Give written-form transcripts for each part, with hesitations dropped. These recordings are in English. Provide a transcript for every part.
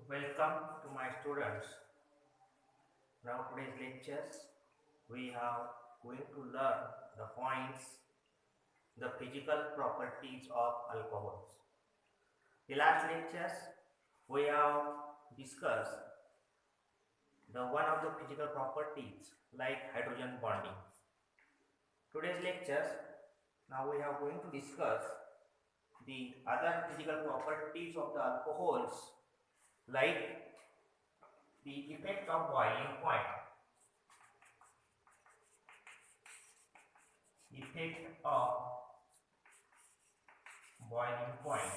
Welcome to my students. Now today's lectures we are going to learn the points, the physical properties of alcohols. The last lectures we have discussed the one of the physical properties like hydrogen bonding. Today's lectures now we are going to discuss the other physical properties of the alcohols like the effect of boiling point. Effect of boiling points.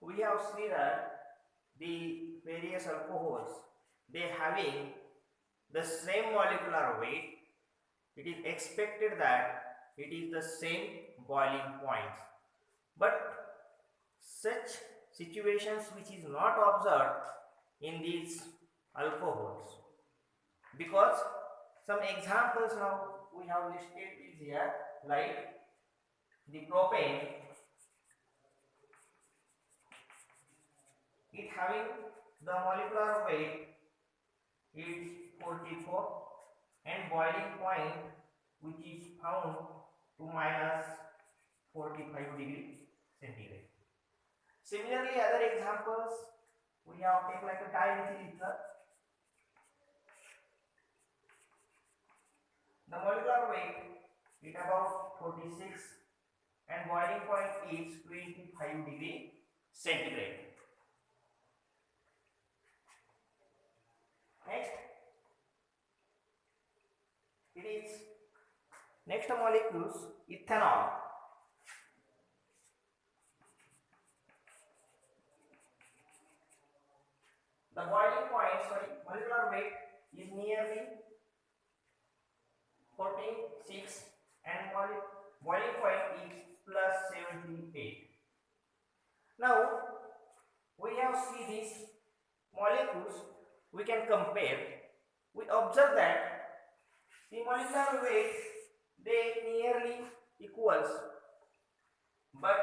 We have seen that the various alcohols they having the same molecular weight. It is expected that it is the same boiling points, but such situations which is not observed in these alcohols, because some examples now we have listed is here, like the propane, it having the molecular weight is 44 and boiling point which is found to minus 45 degree centigrade. Similarly, other examples we have take like a dimethyl ether. The molecular weight is about 46 and boiling point is 25 degree centigrade. Next, it is next molecules ethanol. The boiling point, molecular weight is nearly 46 and boiling point is plus 78. Now we have see these molecules, we can compare. We observe that the molecular weight they nearly equals, but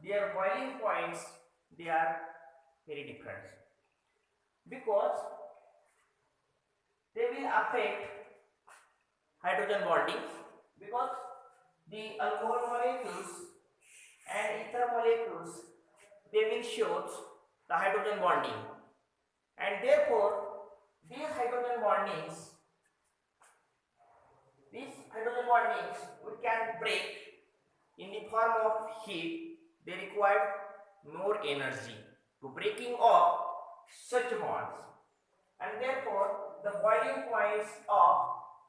their boiling points they are very different, because they will affect hydrogen bonding, because the alcohol molecules and ether molecules they will show the hydrogen bonding, and therefore these hydrogen bondings we can break in the form of heat. They require more energy to breaking of such bonds, and therefore the boiling points of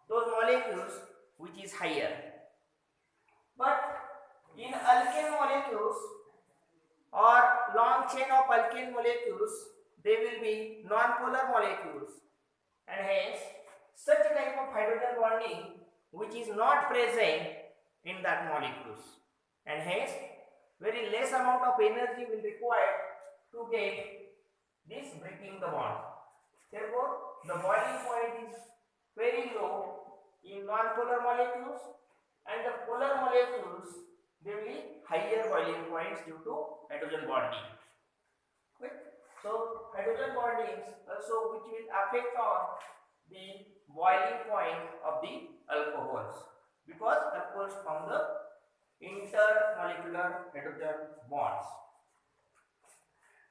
those molecules which is higher. But in alkane molecules or long chain of alkane molecules, they will be non-polar molecules, and hence such type of hydrogen bonding which is not present in that molecules, and hence very less amount of energy will required to get this breaking the bond. Therefore the boiling point is very low in non-polar molecules, and the polar molecules they will be higher boiling points due to hydrogen bonding. Okay. So hydrogen bondings also which will affect on the boiling point of the alcohols, because alcohols form the intermolecular hydrogen bonds.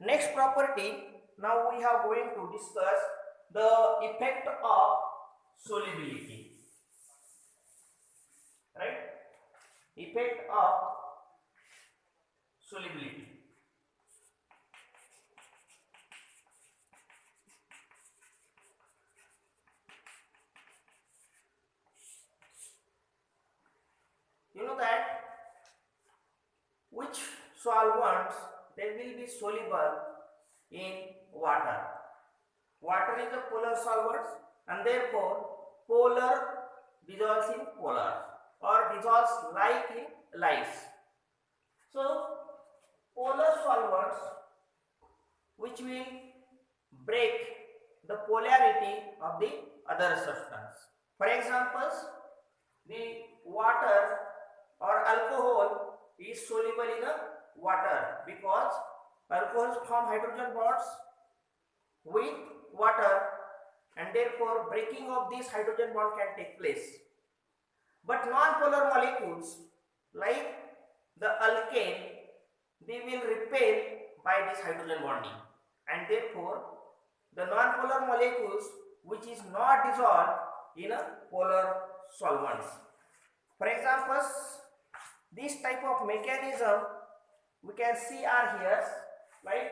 Next property, now we are going to discuss the effect of solubility. Right? Effect of solubility. You know that which solvents they will be soluble in water. Water is a polar solvent, and therefore polar dissolves in polar or dissolves like in lice. So polar solvents which will break the polarity of the other substance. For example, the water or alcohol is soluble in a water because alcohols form hydrogen bonds with water, and therefore breaking of this hydrogen bond can take place. But non-polar molecules like the alkane, they will repel by this hydrogen bonding, and therefore the non-polar molecules which is not dissolved in a polar solvents. For example, this type of mechanism we can see are here, right?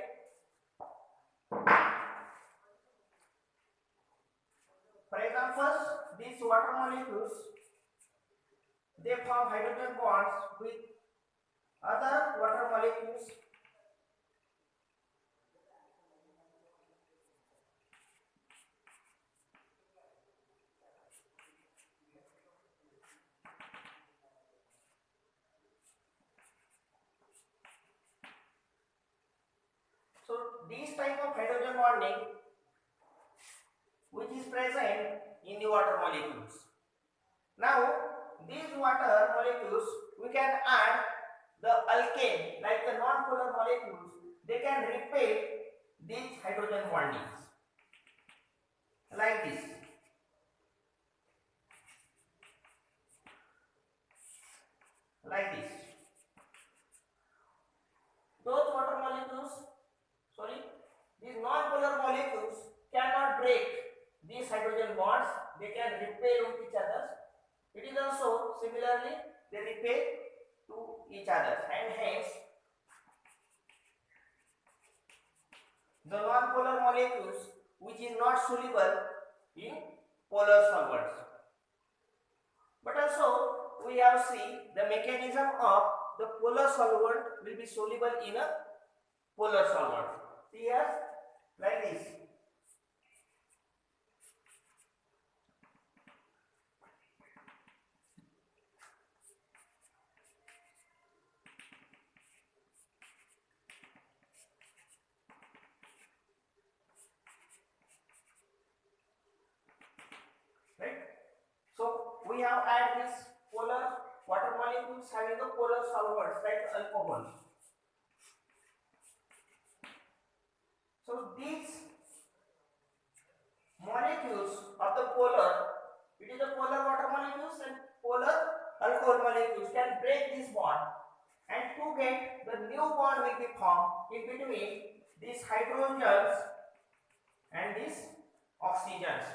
For example, these water molecules, they form hydrogen bonds with other water molecules. So these type of hydrogen bonding which is present in the water molecules. Now these water molecules we can add the alkane, like the non-polar molecules, they can repel these hydrogen bondings like this. Like this. Those water molecules, sorry, these non-polar molecules cannot break these hydrogen bonds, they can repel with each other. It is also similarly they repel to each other, and hence the non-polar molecules which is not soluble in polar solvents. But also we have seen the mechanism of the polar solvent will be soluble in a polar solvent. See here, like this. Right? So we have added this polar water molecules having the polar solvents like alcohol. So these molecules of the polar, it is the polar water molecules and polar alcohol molecules can break this bond, and to get the new bond will be formed in between these hydrogens and these oxygens.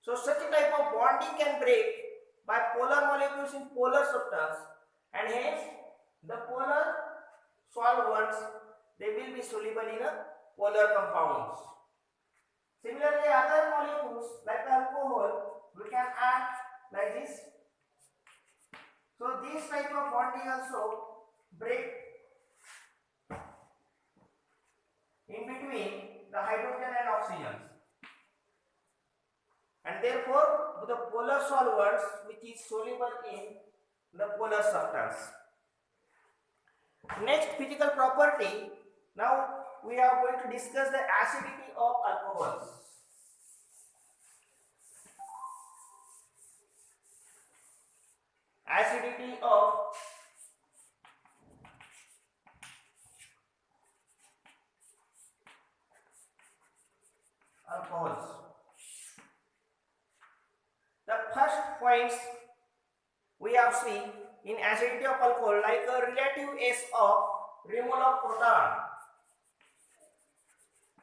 So such a type of bonding can break by polar molecules in polar substance, and hence the polar solvents they will be soluble in a polar compounds. Similarly, other molecules like alcohol we can add like this. So this type of bonding also break in between the hydrogen and oxygens, and therefore the polar solvents which is soluble in the polar substance. Next physical property, now we are going to discuss the acidity of alcohols. Acidity of alcohols. The first points we have seen in acidity of alcohol, like a relative S of removal of proton.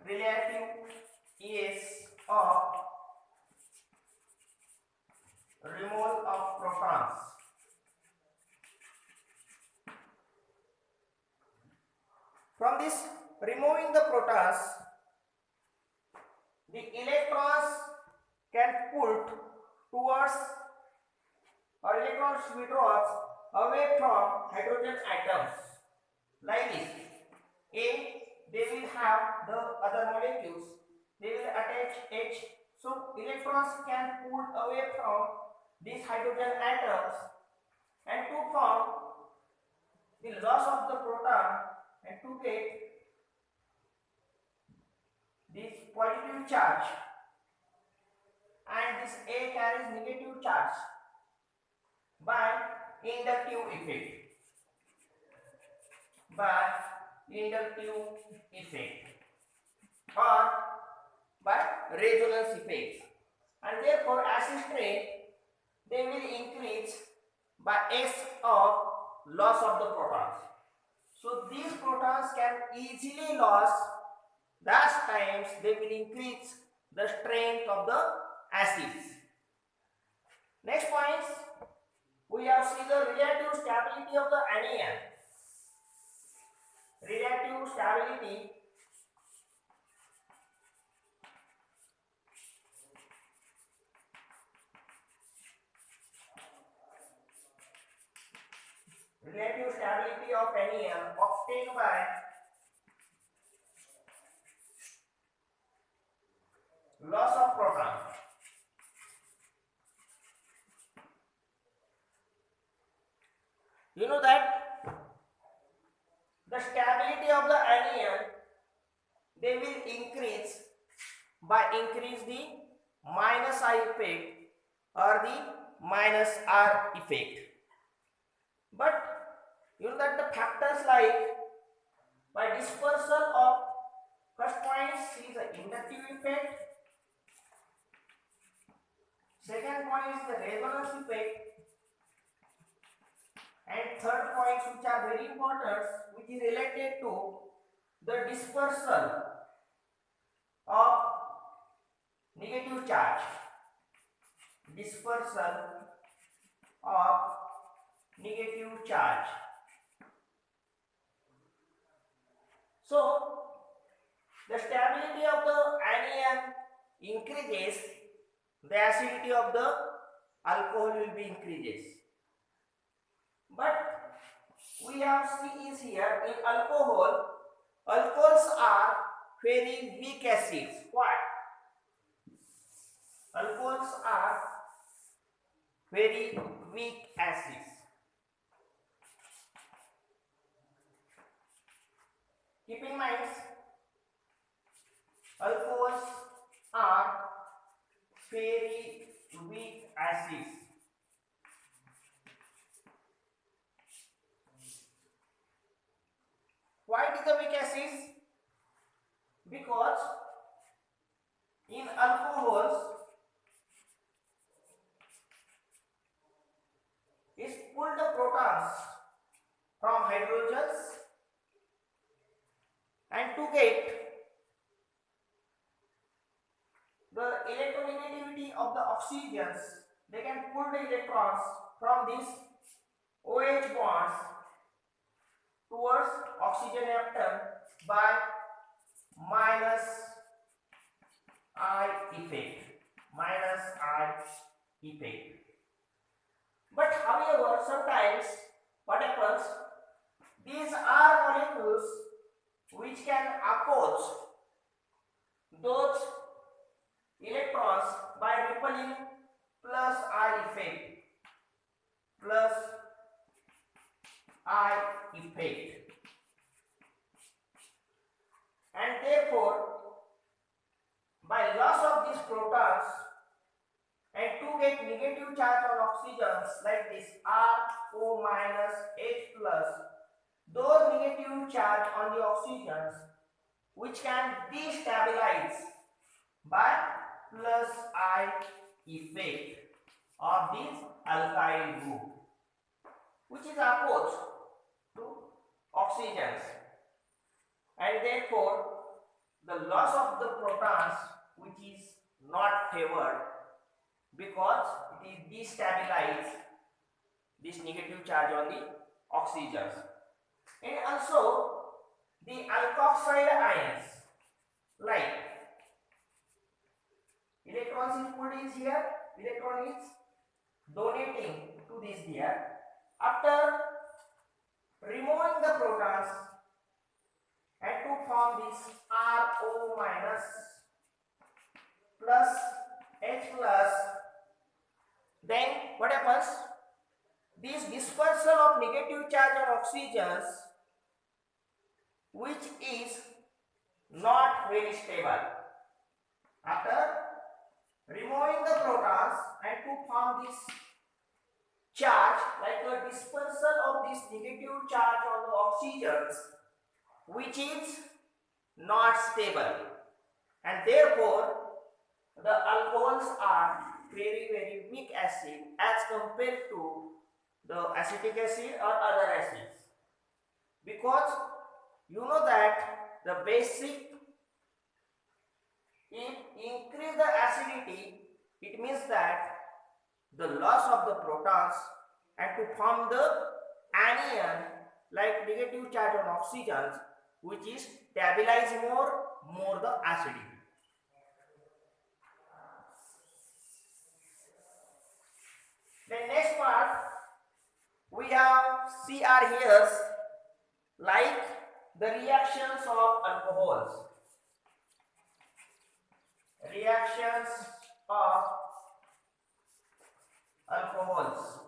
Relative S of removal of protons. From this removing the protons, the electrons can put towards, or electrons withdraws away from hydrogen atoms like this. A, they will have the other molecules, they will attach H, so electrons can pull away from these hydrogen atoms, and to form the loss of the proton, and to get this positive charge, and this A carries negative charge by inductive effect. By inductive effect or by resonance effects, and therefore acid strain they will increase by S of loss of the protons. So these protons can easily lose, thus times they will increase the strength of the acids. Next points, we have seen the relative stability of the anion. Relative stability of anion obtained by loss of proton. You know that the stability of the anion they will increase by increase the minus I effect or the minus R effect. But you know that the factors like by dispersal of first point is the inductive effect, second point is the resonance effect, and third points which are very important, which is related to the dispersal of negative charge. Dispersal of negative charge. So the stability of the anion increases, the acidity of the alcohol will be increases. But we have seen is here in alcohol, alcohols are very weak acids. Why? Alcohols are very weak acids. Keep in mind, alcohols are very weak acids. Why it is the weak acids? Because in alcohols is pull the protons from hydrogens, and to get the electronegativity of the oxygens, they can pull the electrons from these OH bonds towards oxygen atom by minus I effect. Minus I effect. But however, sometimes what happens? These are molecules which can oppose those electrons by repelling plus I effect. Plus I effect. And therefore, by loss of these protons and to get negative charge on oxygens like this R O minus H plus, those negative charge on the oxygens which can destabilize by plus I effect of this alkyl group, which is opposed to oxygens, and therefore the loss of the protons which is not favored because it is destabilize this negative charge on the oxygens. And also the alkoxide ions, like electrons is pulled is here, electron is donating to this here. After removing the protons and to form this RO minus plus H plus, then what happens? This dispersal of negative charge on oxygens which is not very stable. After removing the protons and to form this charge, like a dispersal of this negative charge on the oxygens, which is not stable, and therefore the alcohols are very weak acid as compared to the acetic acid or other acids, because you know that the basic, if increase the acidity, it means that the loss of the protons and to form the anion like negative charge on oxygens, which is stabilize more the acidity. The next part we have CR here, like the reactions of alcohols. Reactions of alcohols.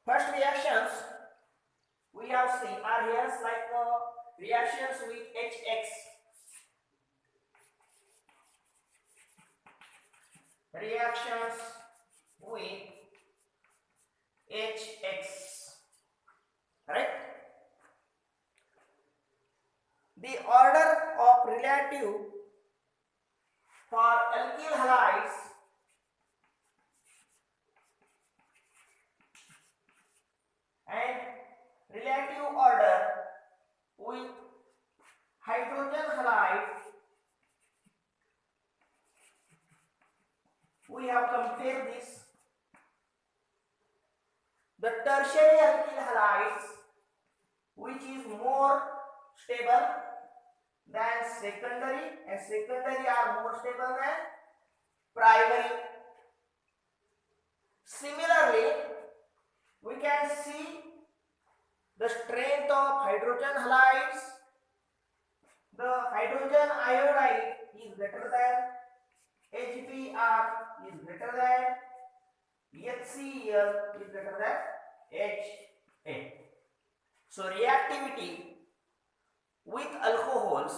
First reactions we have seen are here like reactions with HX. Reactions with HX. Right? The order of relative for alkyl halides and relative order with hydrogen halide, we have compared this. The tertiary alkyl halides, which is more stable than secondary, and secondary are more stable than primary. Similarly, we can see the strength of hydrogen halides. The hydrogen iodide is greater than HBr is greater than HCl is greater than HA. So reactivity with alcohols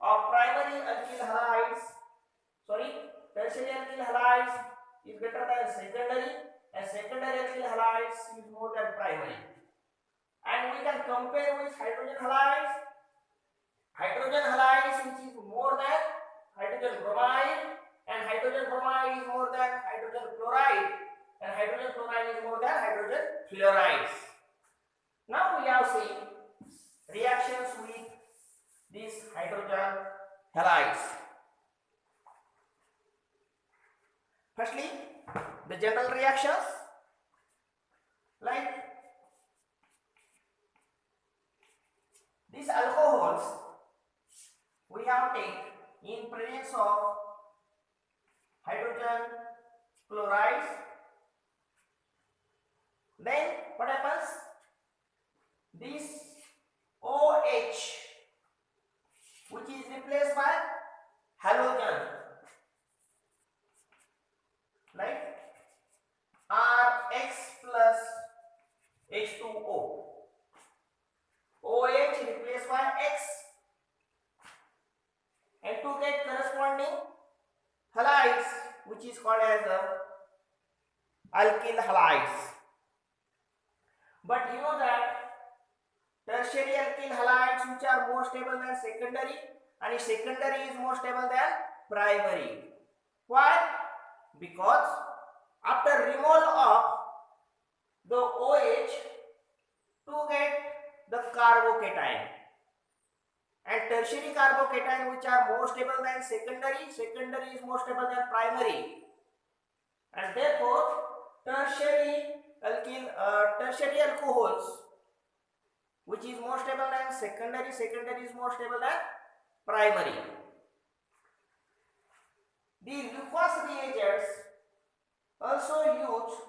of primary alkyl halides, tertiary alkyl halides is greater than secondary, and secondary alkyl halides is more than primary. And we can compare with hydrogen halides. Hydrogen halides which is more than hydrogen bromide, and hydrogen bromide is more than hydrogen chloride, and hydrogen chloride is more than hydrogen fluorides. Now we have seen reactions with these hydrogen halides. Firstly, the general reactions, like these alcohols we have taken in presence of hydrogen chlorides. Then what happens? This OH, which is replaced by halogen, like Rx plus H2O. OH replaced by X, and to get corresponding halides, which is called as alkyl halides. But you know that tertiary alkyl halides which are more stable than secondary, and secondary is more stable than primary. Why? Because after removal of the OH to get the carbocation, and tertiary carbocation which are more stable than secondary, secondary is more stable than primary, and therefore tertiary alcohols which is more stable than secondary, secondary is more stable than primary. The Lucas reagents also used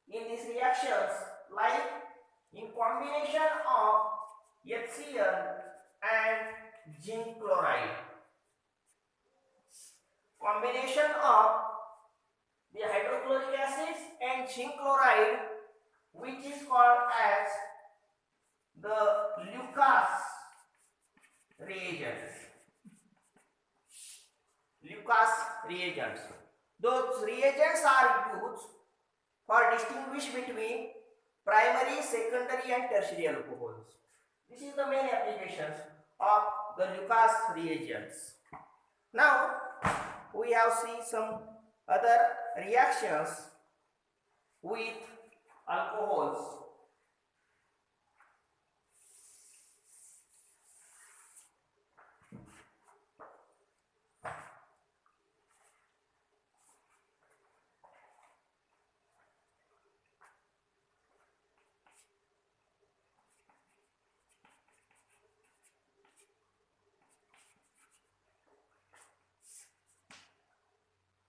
in these reactions, like in combination of HCl and zinc chloride. Combination of the hydrochloric acids and zinc chloride, which is called as the Lucas reagents. Lucas reagents. Those reagents are used for distinguish between primary, secondary and tertiary alcohols. This is the main applications of the Lucas reagents. Now we have seen some other reactions with alcohols.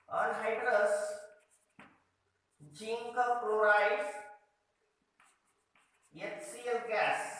Anhydrous zinc chloride, HCl gas.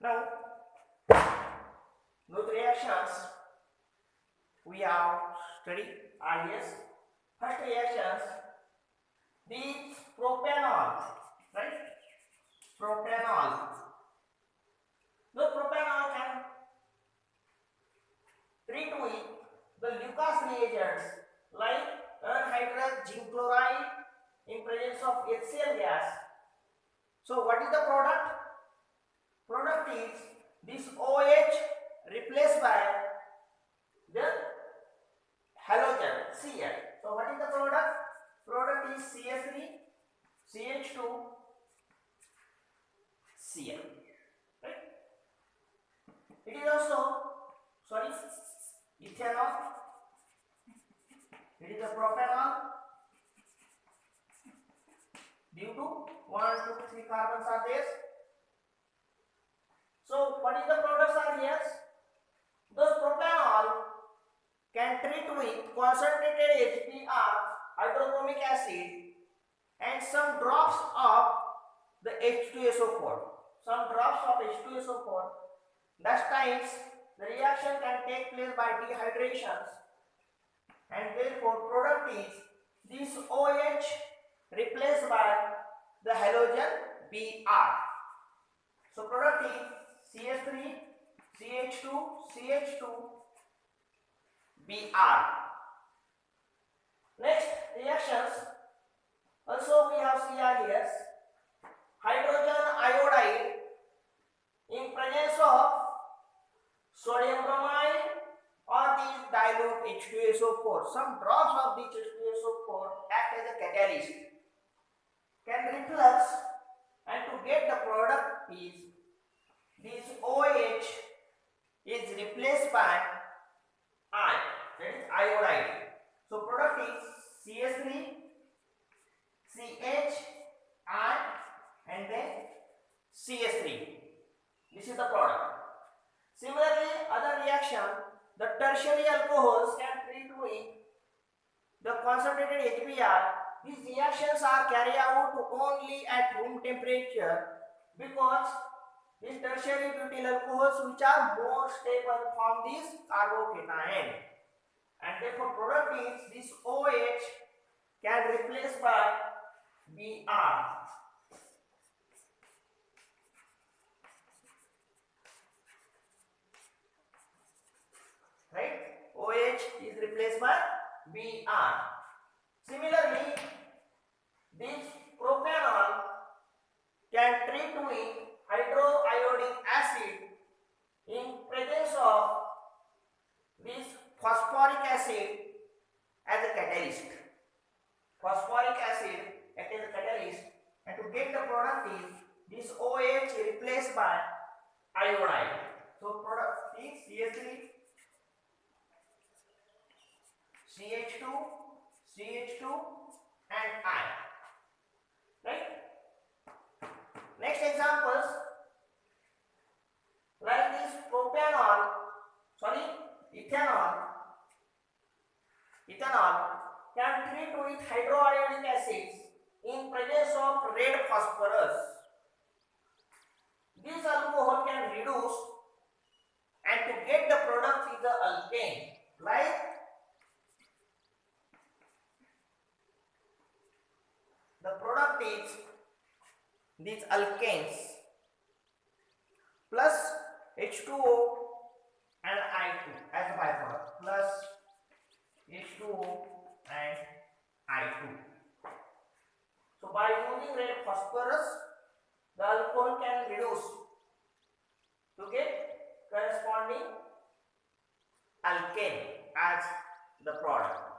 Now those reactions we have studied earlier. First reactions, these propanol, right? Propanol. The propanol can treat with the Lucas reagents like anhydrous zinc chloride in presence of HCl gas. So what is the product? Product is this OH replaced by the halogen Cl. So what is the product? Product is CH3, CH2, Cl. Right? It is also ethanol. It is a propanol. Due to 1, 2, 3 carbons are there. So what is the products are here? Those propanol can treat with concentrated HBr, hydrochloric acid, and some drops of the H2SO4. Some drops of H2SO4. Thus times the reaction can take place by dehydration, and therefore product is this OH replaced by the halogen Br. So product is CH3, CH2, CH2, Br. Next reactions, also we have CRES, hydrogen iodide in presence of sodium bromide or these dilute H2SO4. Some drops of this H2SO4 act as a catalyst, can reflux, and to get the product is this OH is replaced by I, that is iodide. So product is CH3, CH, I, and then CH3. This is the product. Similarly, other reaction, the tertiary alcohols can treat with the concentrated HBr these reactions are carried out only at room temperature because these tertiary butyl alcohols which are more stable form this carbocation, and therefore product is this OH can replace by Br, right? OH is replaced by Br. Similarly, this propanol can treat with hydroiodic acid in presence of this phosphoric acid as a catalyst. Phosphoric acid acts as a catalyst, and to get the product is this OH replaced by iodide. So product is CH3, CH2, CH2 and I. Right? Next examples like this ethanol can treat with hydroiodic acids in presence of red phosphorus. This alcohol can reduce, and to get the product is the alkane. Like the product is these alkanes plus H2O and I2 as a byproduct, plus H2O and I2. So by using red phosphorus, the alcohol can reduce to get corresponding alkane as the product.